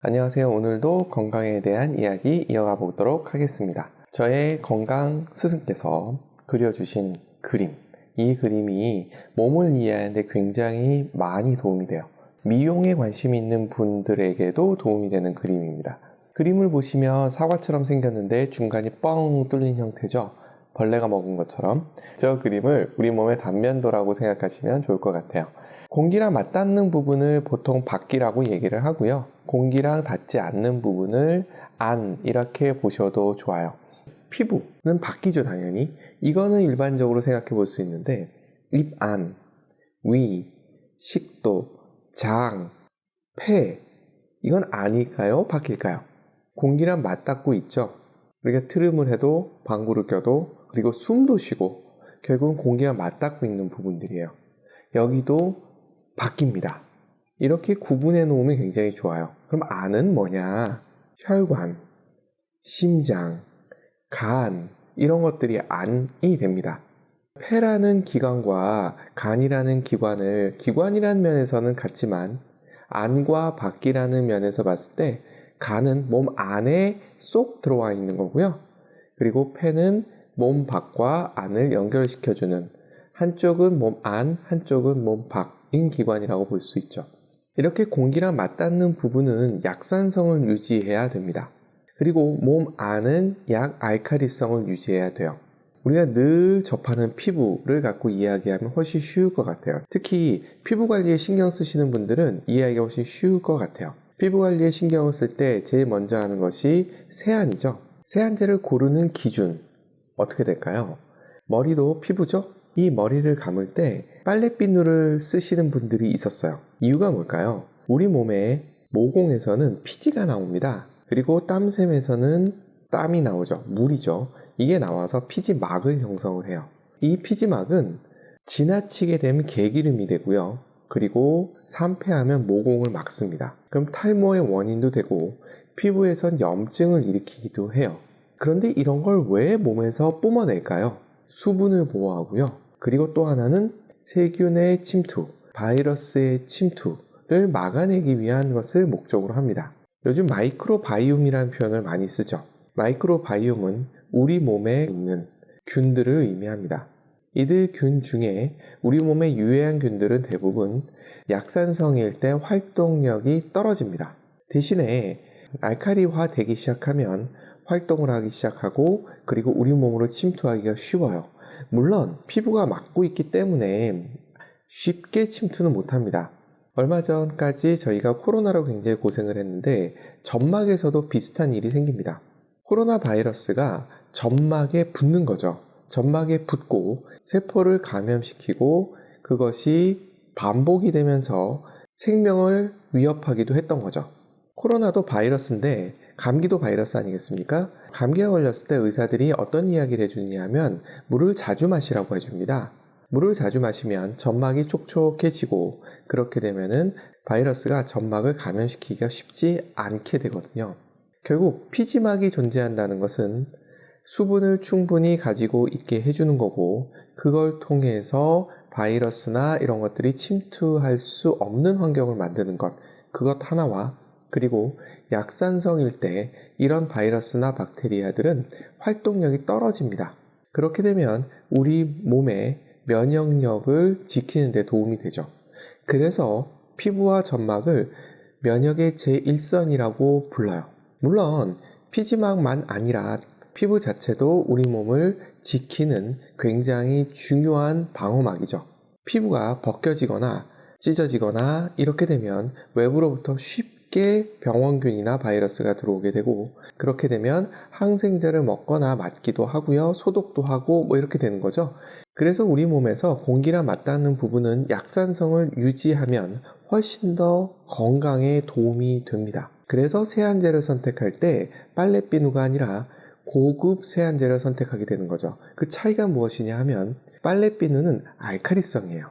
안녕하세요. 오늘도 건강에 대한 이야기 이어가 보도록 하겠습니다. 저의 건강 스승께서 그려주신 그림, 이 그림이 몸을 이해하는데 굉장히 많이 도움이 돼요. 미용에 관심 있는 분들에게도 도움이 되는 그림입니다. 그림을 보시면 사과처럼 생겼는데 중간이 뻥 뚫린 형태죠. 벌레가 먹은 것처럼. 저 그림을 우리 몸의 단면도라고 생각하시면 좋을 것 같아요. 공기랑 맞닿는 부분을 보통 밖이라고 얘기를 하고요. 공기랑 닿지 않는 부분을 안 이렇게 보셔도 좋아요. 피부는 밖이죠, 당연히. 이거는 일반적으로 생각해 볼 수 있는데 입 안, 위, 식도, 장, 폐 이건 안일까요? 밖일까요? 공기랑 맞닿고 있죠. 우리가 트름을 해도 방구를 껴도 그리고 숨도 쉬고 결국은 공기랑 맞닿고 있는 부분들이에요. 여기도 밖입니다. 이렇게 구분해 놓으면 굉장히 좋아요. 그럼 안은 뭐냐? 혈관, 심장, 간 이런 것들이 안이 됩니다. 폐라는 기관과 간이라는 기관이라는 면에서는 같지만 안과 밖이라는 면에서 봤을 때 간은 몸 안에 쏙 들어와 있는 거고요. 그리고 폐는 몸 밖과 안을 연결시켜주는 한쪽은 몸 안, 한쪽은 몸 밖인 기관이라고 볼 수 있죠. 이렇게 공기랑 맞닿는 부분은 약산성을 유지해야 됩니다. 그리고 몸 안은 약 알칼리성을 유지해야 돼요. 우리가 늘 접하는 피부를 갖고 이야기하면 훨씬 쉬울 것 같아요. 특히 피부 관리에 신경 쓰시는 분들은 이해하기가 훨씬 쉬울 것 같아요. 피부 관리에 신경을 쓸 때 제일 먼저 하는 것이 세안이죠. 세안제를 고르는 기준 어떻게 될까요? 머리도 피부죠? 이 머리를 감을 때 빨래비누를 쓰시는 분들이 있었어요. 이유가 뭘까요? 우리 몸의 모공에서는 피지가 나옵니다. 그리고 땀샘에서는 땀이 나오죠. 물이죠. 이게 나와서 피지막을 형성을 해요. 이 피지막은 지나치게 되면 개기름이 되고요. 그리고 산패하면 모공을 막습니다. 그럼 탈모의 원인도 되고 피부에선 염증을 일으키기도 해요. 그런데 이런 걸 왜 몸에서 뿜어낼까요? 수분을 보호하고요. 그리고 또 하나는 세균의 침투, 바이러스의 침투를 막아내기 위한 것을 목적으로 합니다. 요즘 마이크로바이옴이라는 표현을 많이 쓰죠. 마이크로바이옴은 우리 몸에 있는 균들을 의미합니다. 이들 균 중에 우리 몸에 유해한 균들은 대부분 약산성일 때 활동력이 떨어집니다. 대신에 알칼리화 되기 시작하면 활동을 하기 시작하고 그리고 우리 몸으로 침투하기가 쉬워요. 물론 피부가 막고 있기 때문에 쉽게 침투는 못합니다. 얼마 전까지 저희가 코로나로 굉장히 고생을 했는데 점막에서도 비슷한 일이 생깁니다. 코로나 바이러스가 점막에 붙는 거죠. 점막에 붙고 세포를 감염시키고 그것이 반복이 되면서 생명을 위협하기도 했던 거죠. 코로나도 바이러스인데 감기도 바이러스 아니겠습니까? 감기에 걸렸을 때 의사들이 어떤 이야기를 해주느냐 하면 물을 자주 마시라고 해줍니다. 물을 자주 마시면 점막이 촉촉해지고 그렇게 되면은 바이러스가 점막을 감염시키기가 쉽지 않게 되거든요. 결국 피지막이 존재한다는 것은 수분을 충분히 가지고 있게 해주는 거고 그걸 통해서 바이러스나 이런 것들이 침투할 수 없는 환경을 만드는 것 그것 하나와 그리고 약산성일 때 이런 바이러스나 박테리아들은 활동력이 떨어집니다. 그렇게 되면 우리 몸의 면역력을 지키는 데 도움이 되죠. 그래서 피부와 점막을 면역의 제1선이라고 불러요. 물론 피지막만 아니라 피부 자체도 우리 몸을 지키는 굉장히 중요한 방어막이죠. 피부가 벗겨지거나 찢어지거나 이렇게 되면 외부로부터 쉽게 병원균이나 바이러스가 들어오게 되고 그렇게 되면 항생제를 먹거나 맞기도 하고요. 소독도 하고 이렇게 되는 거죠. 그래서 우리 몸에서 공기랑 맞닿는 부분은 약산성을 유지하면 훨씬 더 건강에 도움이 됩니다. 그래서 세안제를 선택할 때 빨래비누가 아니라 고급 세안제를 선택하게 되는 거죠. 그 차이가 무엇이냐 하면 빨래비누는 알칼리성이에요.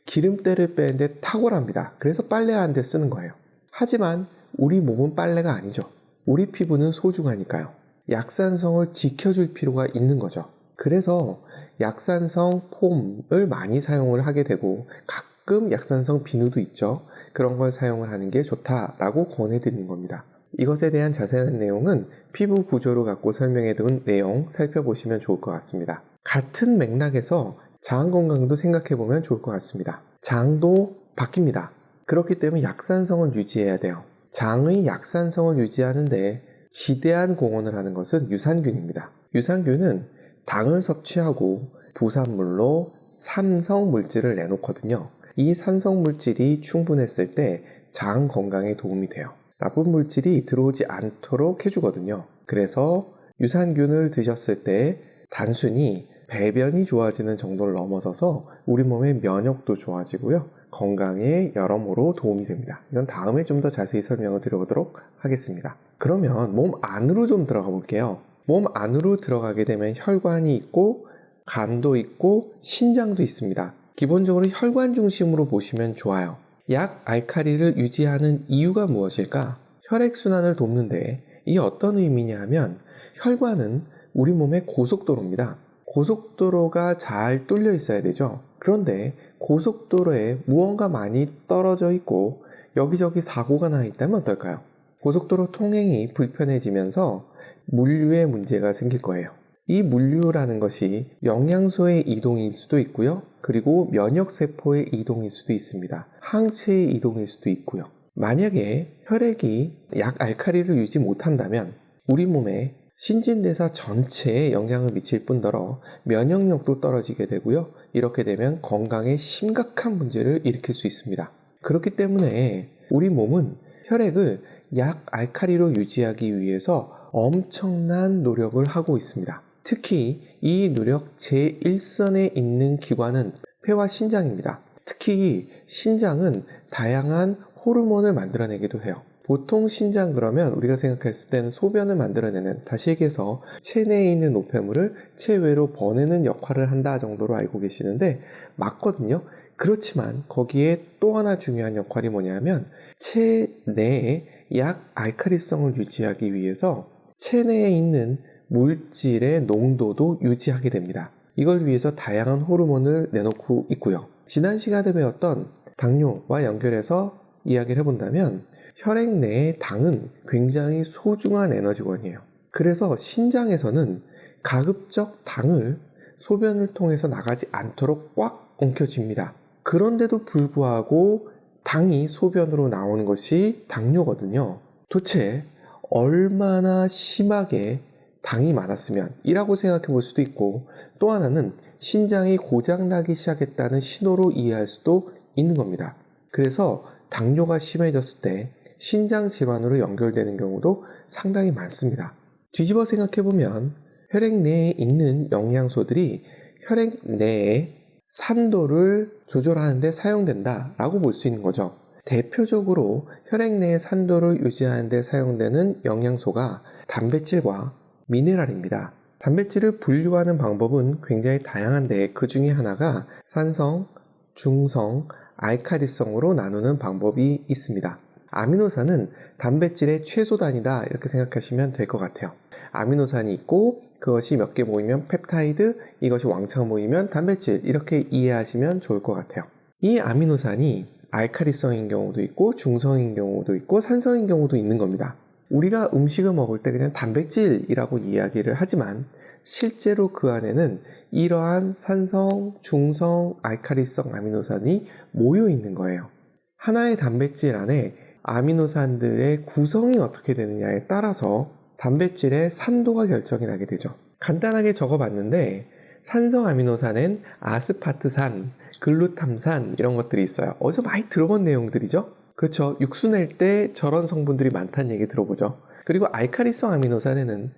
기름때를 빼는데 탁월합니다. 그래서 빨래하는 데 쓰는 거예요. 하지만 우리 몸은 빨래가 아니죠. 우리 피부는 소중하니까요. 약산성을 지켜줄 필요가 있는 거죠. 그래서 약산성 폼을 많이 사용을 하게 되고 가끔 약산성 비누도 있죠. 그런 걸 사용을 하는 게 좋다라고 권해드리는 겁니다. 이것에 대한 자세한 내용은 피부 구조를 갖고 설명해 둔 내용 살펴보시면 좋을 것 같습니다. 같은 맥락에서 장 건강도 생각해 보면 좋을 것 같습니다. 장도 바뀝니다. 그렇기 때문에 약산성을 유지해야 돼요. 장의 약산성을 유지하는데 지대한 공헌을 하는 것은 유산균입니다. 유산균은 당을 섭취하고 부산물로 산성 물질을 내놓거든요. 이 산성 물질이 충분했을 때 장 건강에 도움이 돼요. 나쁜 물질이 들어오지 않도록 해주거든요. 그래서 유산균을 드셨을 때 단순히 배변이 좋아지는 정도를 넘어서서 우리 몸의 면역도 좋아지고요. 건강에 여러모로 도움이 됩니다. 이건 다음에 좀 더 자세히 설명을 드려보도록 하겠습니다. 그러면 몸 안으로 좀 들어가 볼게요. 몸 안으로 들어가게 되면 혈관이 있고 간도 있고 신장도 있습니다. 기본적으로 혈관 중심으로 보시면 좋아요. 약 알칼리를 유지하는 이유가 무엇일까? 혈액순환을 돕는데 이게 어떤 의미냐 하면 혈관은 우리 몸의 고속도로입니다. 고속도로가 잘 뚫려 있어야 되죠. 그런데 고속도로에 무언가 많이 떨어져 있고 여기저기 사고가 나 있다면 어떨까요? 고속도로 통행이 불편해지면서 물류에 문제가 생길 거예요. 이 물류라는 것이 영양소의 이동일 수도 있고요. 그리고 면역세포의 이동일 수도 있습니다. 항체의 이동일 수도 있고요. 만약에 혈액이 약 알칼리를 유지 못한다면 우리 몸에 신진대사 전체에 영향을 미칠 뿐더러 면역력도 떨어지게 되고요. 이렇게 되면 건강에 심각한 문제를 일으킬 수 있습니다. 그렇기 때문에 우리 몸은 혈액을 약 알칼리로 유지하기 위해서 엄청난 노력을 하고 있습니다. 특히 이 노력 제1선에 있는 기관은 폐와 신장입니다. 특히 신장은 다양한 호르몬을 만들어내기도 해요. 보통 신장 그러면 우리가 생각했을 때는 소변을 만들어내는, 다시 얘기해서 체내에 있는 노폐물을 체외로 보내는 역할을 한다 정도로 알고 계시는데 맞거든요. 그렇지만 거기에 또 하나 중요한 역할이 뭐냐면 체내에 약 알칼리성을 유지하기 위해서 체내에 있는 물질의 농도도 유지하게 됩니다. 이걸 위해서 다양한 호르몬을 내놓고 있고요. 지난 시간에 배웠던 당뇨와 연결해서 이야기를 해본다면 혈액 내의 당은 굉장히 소중한 에너지원이에요. 그래서 신장에서는 가급적 당을 소변을 통해서 나가지 않도록 꽉 엉켜집니다. 그런데도 불구하고 당이 소변으로 나오는 것이 당뇨거든요. 도대체 얼마나 심하게 당이 많았으면 이라고 생각해 볼 수도 있고, 또 하나는 신장이 고장나기 시작했다는 신호로 이해할 수도 있는 겁니다. 그래서 당뇨가 심해졌을 때 신장 질환으로 연결되는 경우도 상당히 많습니다. 뒤집어 생각해 보면 혈액 내에 있는 영양소들이 혈액 내의 산도를 조절하는 데 사용된다 라고 볼 수 있는 거죠. 대표적으로 혈액 내의 산도를 유지하는 데 사용되는 영양소가 단백질과 미네랄입니다. 단백질을 분류하는 방법은 굉장히 다양한데 그 중에 하나가 산성, 중성, 알칼리성으로 나누는 방법이 있습니다. 아미노산은 단백질의 최소 단위다 이렇게 생각하시면 될 것 같아요. 아미노산이 있고 그것이 몇 개 모이면 펩타이드, 이것이 왕창 모이면 단백질, 이렇게 이해하시면 좋을 것 같아요. 이 아미노산이 알칼리성인 경우도 있고 중성인 경우도 있고 산성인 경우도 있는 겁니다. 우리가 음식을 먹을 때 그냥 단백질이라고 이야기를 하지만 실제로 그 안에는 이러한 산성, 중성, 알칼리성 아미노산이 모여 있는 거예요. 하나의 단백질 안에 아미노산들의 구성이 어떻게 되느냐에 따라서 단백질의 산도가 결정이 나게 되죠. 간단하게 적어봤는데 산성 아미노산엔 아스파트산, 글루탐산 이런 것들이 있어요. 어디서 많이 들어본 내용들이죠? 그렇죠. 육수 낼 때 저런 성분들이 많다는 얘기 들어보죠. 그리고 알칼리성 아미노산에는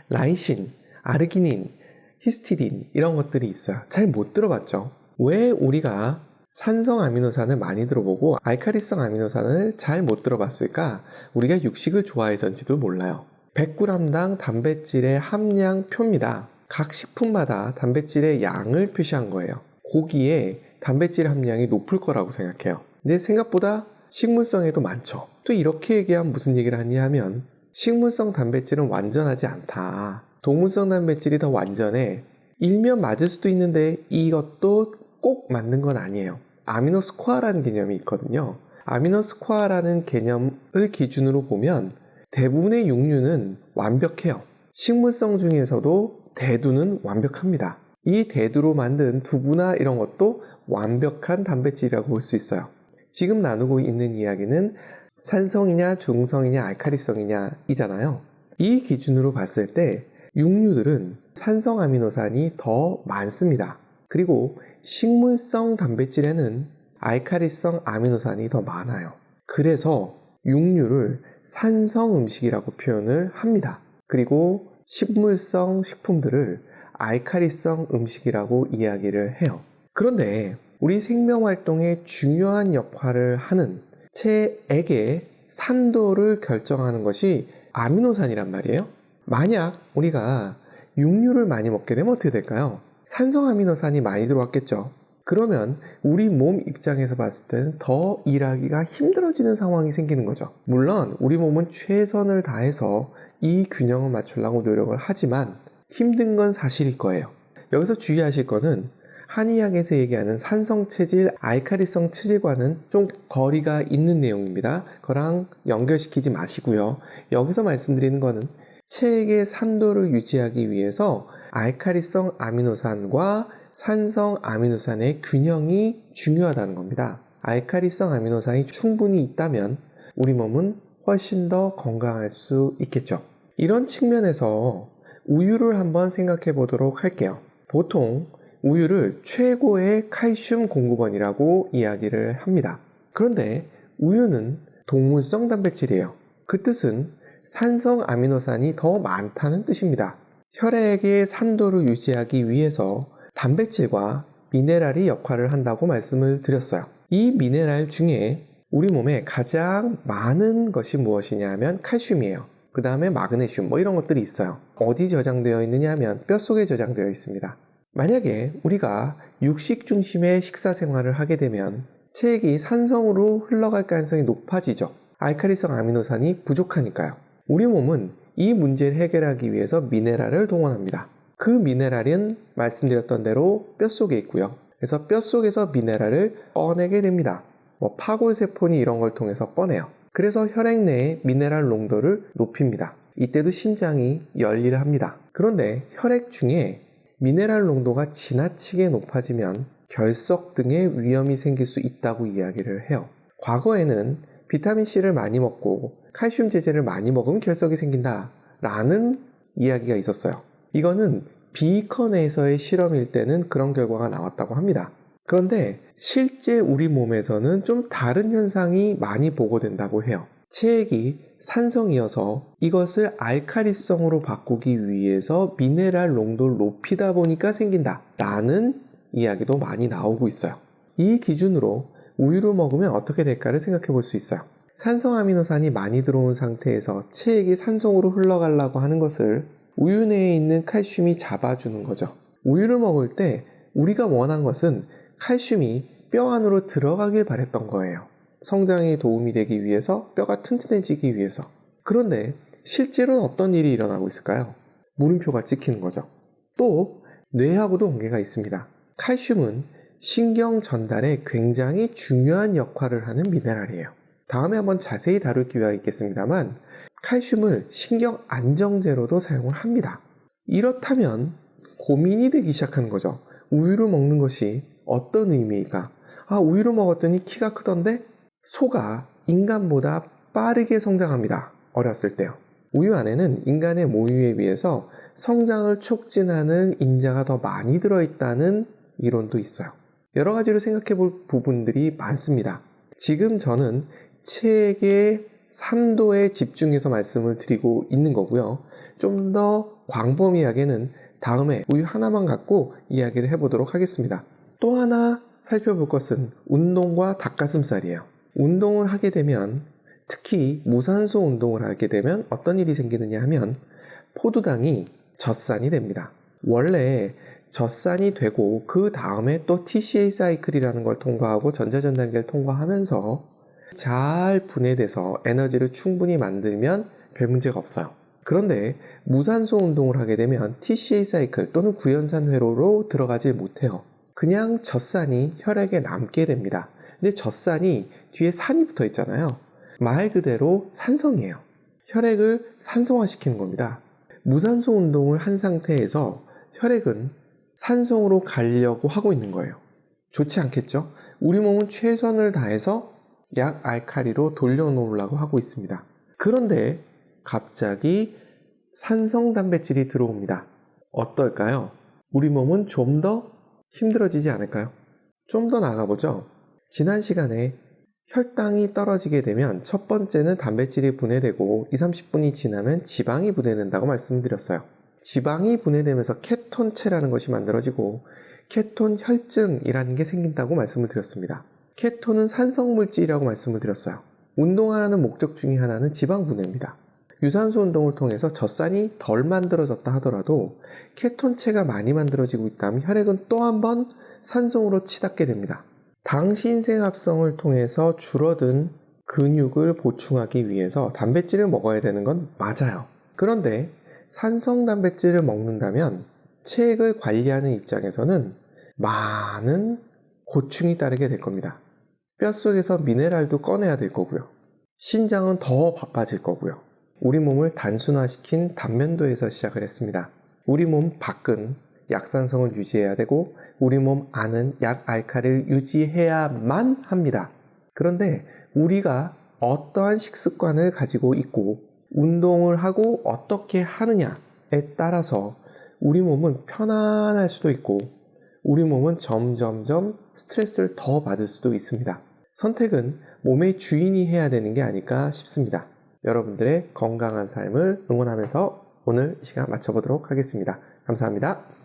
라이신, 아르기닌, 히스티딘 이런 것들이 있어요. 잘 못 들어봤죠. 왜 우리가 산성 아미노산을 많이 들어보고 알칼리성 아미노산을 잘 못 들어봤을까? 우리가 육식을 좋아해서인지도 몰라요. 100g당 단백질의 함량표입니다. 각 식품마다 단백질의 양을 표시한 거예요. 고기에 단백질 함량이 높을 거라고 생각해요. 근데 생각보다 식물성에도 많죠. 또 이렇게 얘기하면 무슨 얘기를 하냐 하면 식물성 단백질은 완전하지 않다. 동물성 단백질이 더 완전해. 일면 맞을 수도 있는데 이것도 꼭 맞는 건 아니에요. 아미노스코어라는 개념이 있거든요. 아미노스코어라는 개념을 기준으로 보면 대부분의 육류는 완벽해요. 식물성 중에서도 대두는 완벽합니다. 이 대두로 만든 두부나 이런 것도 완벽한 단백질이라고 볼 수 있어요. 지금 나누고 있는 이야기는 산성이냐 중성이냐 알칼리성이냐 이잖아요. 이 기준으로 봤을 때 육류들은 산성 아미노산이 더 많습니다. 그리고 식물성 단백질에는 알칼리성 아미노산이 더 많아요. 그래서 육류를 산성 음식이라고 표현을 합니다. 그리고 식물성 식품들을 알칼리성 음식이라고 이야기를 해요. 그런데 우리 생명활동에 중요한 역할을 하는 체액의 산도를 결정하는 것이 아미노산이란 말이에요. 만약 우리가 육류를 많이 먹게 되면 어떻게 될까요? 산성 아미노산이 많이 들어왔겠죠. 그러면 우리 몸 입장에서 봤을 때는 더 일하기가 힘들어지는 상황이 생기는 거죠. 물론 우리 몸은 최선을 다해서 이 균형을 맞추려고 노력을 하지만 힘든 건 사실일 거예요. 여기서 주의하실 거는 한의학에서 얘기하는 산성 체질, 알칼리성 체질과는 좀 거리가 있는 내용입니다. 그거랑 연결시키지 마시고요. 여기서 말씀드리는 거는 체액의 산도를 유지하기 위해서 알칼리성 아미노산과 산성 아미노산의 균형이 중요하다는 겁니다. 알칼리성 아미노산이 충분히 있다면 우리 몸은 훨씬 더 건강할 수 있겠죠. 이런 측면에서 우유를 한번 생각해 보도록 할게요. 보통 우유를 최고의 칼슘 공급원이라고 이야기를 합니다. 그런데 우유는 동물성 단백질이에요. 그 뜻은 산성 아미노산이 더 많다는 뜻입니다. 혈액의 산도를 유지하기 위해서 단백질과 미네랄이 역할을 한다고 말씀을 드렸어요. 이 미네랄 중에 우리 몸에 가장 많은 것이 무엇이냐 하면 칼슘이에요. 그 다음에 마그네슘 이런 것들이 있어요. 어디 저장되어 있느냐 하면 뼛속에 저장되어 있습니다. 만약에 우리가 육식 중심의 식사 생활을 하게 되면 체액이 산성으로 흘러갈 가능성이 높아지죠. 알칼리성 아미노산이 부족하니까요. 우리 몸은 이 문제를 해결하기 위해서 미네랄을 동원합니다. 그 미네랄은 말씀드렸던 대로 뼛속에 있고요. 그래서 뼛속에서 미네랄을 꺼내게 됩니다. 파골세포니 이런 걸 통해서 꺼내요. 그래서 혈액 내의 미네랄 농도를 높입니다. 이때도 심장이 열일을 합니다. 그런데 혈액 중에 미네랄 농도가 지나치게 높아지면 결석 등의 위험이 생길 수 있다고 이야기를 해요. 과거에는 비타민C를 많이 먹고 칼슘 제제를 많이 먹으면 결석이 생긴다 라는 이야기가 있었어요. 이거는 비컨에서의 실험일 때는 그런 결과가 나왔다고 합니다. 그런데 실제 우리 몸에서는 좀 다른 현상이 많이 보고된다고 해요. 체액이 산성이어서 이것을 알칼리성으로 바꾸기 위해서 미네랄 농도를 높이다 보니까 생긴다 라는 이야기도 많이 나오고 있어요. 이 기준으로 우유를 먹으면 어떻게 될까를 생각해 볼 수 있어요. 산성 아미노산이 많이 들어온 상태에서 체액이 산성으로 흘러가려고 하는 것을 우유 내에 있는 칼슘이 잡아주는 거죠. 우유를 먹을 때 우리가 원한 것은 칼슘이 뼈 안으로 들어가길 바랬던 거예요. 성장에 도움이 되기 위해서, 뼈가 튼튼해지기 위해서. 그런데 실제로는 어떤 일이 일어나고 있을까요? 물음표가 찍히는 거죠. 또 뇌하고도 관계가 있습니다. 칼슘은 신경 전달에 굉장히 중요한 역할을 하는 미네랄이에요. 다음에 한번 자세히 다룰 기회가 있겠습니다만 칼슘을 신경 안정제로도 사용을 합니다. 이렇다면 고민이 되기 시작하는 거죠. 우유를 먹는 것이 어떤 의미일까? 우유를 먹었더니 키가 크던데 소가 인간보다 빠르게 성장합니다. 어렸을 때요. 우유 안에는 인간의 모유에 비해서 성장을 촉진하는 인자가 더 많이 들어있다는 이론도 있어요. 여러 가지로 생각해 볼 부분들이 많습니다. 지금 저는 체액의 산도에 집중해서 말씀을 드리고 있는 거고요. 좀 더 광범위하게는 다음에 우유 하나만 갖고 이야기를 해보도록 하겠습니다. 또 하나 살펴볼 것은 운동과 닭가슴살이에요. 운동을 하게 되면, 특히 무산소 운동을 하게 되면 어떤 일이 생기느냐 하면 포도당이 젖산이 됩니다. 원래 젖산이 되고 그 다음에 또 TCA 사이클이라는 걸 통과하고 전자전단계를 통과하면서 잘 분해돼서 에너지를 충분히 만들면 별 문제가 없어요. 그런데 무산소 운동을 하게 되면 TCA 사이클 또는 구연산 회로로 들어가지 못해요. 그냥 젖산이 혈액에 남게 됩니다. 근데 젖산이 뒤에 산이 붙어 있잖아요. 말 그대로 산성이에요. 혈액을 산성화시키는 겁니다. 무산소 운동을 한 상태에서 혈액은 산성으로 가려고 하고 있는 거예요. 좋지 않겠죠? 우리 몸은 최선을 다해서 약 알칼리로 돌려놓으려고 하고 있습니다. 그런데 갑자기 산성 단백질이 들어옵니다. 어떨까요? 우리 몸은 좀 더 힘들어지지 않을까요? 좀 더 나가보죠. 지난 시간에 혈당이 떨어지게 되면 첫 번째는 단백질이 분해되고 20-30분이 지나면 지방이 분해된다고 말씀드렸어요. 지방이 분해되면서 케톤체라는 것이 만들어지고 케톤 혈증이라는 게 생긴다고 말씀을 드렸습니다. 케톤은 산성물질이라고 말씀을 드렸어요. 운동하라는 목적 중에 하나는 지방 분해입니다. 유산소 운동을 통해서 젖산이 덜 만들어졌다 하더라도 케톤체가 많이 만들어지고 있다면 혈액은 또 한 번 산성으로 치닫게 됩니다. 당신생합성을 통해서 줄어든 근육을 보충하기 위해서 단백질을 먹어야 되는 건 맞아요. 그런데 산성 단백질을 먹는다면 체액을 관리하는 입장에서는 많은 고충이 따르게 될 겁니다. 뼛속에서 미네랄도 꺼내야 될 거고요. 신장은 더 바빠질 거고요. 우리 몸을 단순화시킨 단면도에서 시작을 했습니다. 우리 몸 밖은 약산성을 유지해야 되고 우리 몸 안은 약 알칼리를 유지해야만 합니다. 그런데 우리가 어떠한 식습관을 가지고 있고 운동을 하고 어떻게 하느냐에 따라서 우리 몸은 편안할 수도 있고 우리 몸은 점점점 스트레스를 더 받을 수도 있습니다. 선택은 몸의 주인이 해야 되는 게 아닐까 싶습니다. 여러분들의 건강한 삶을 응원하면서 오늘 이 시간 마쳐보도록 하겠습니다. 감사합니다.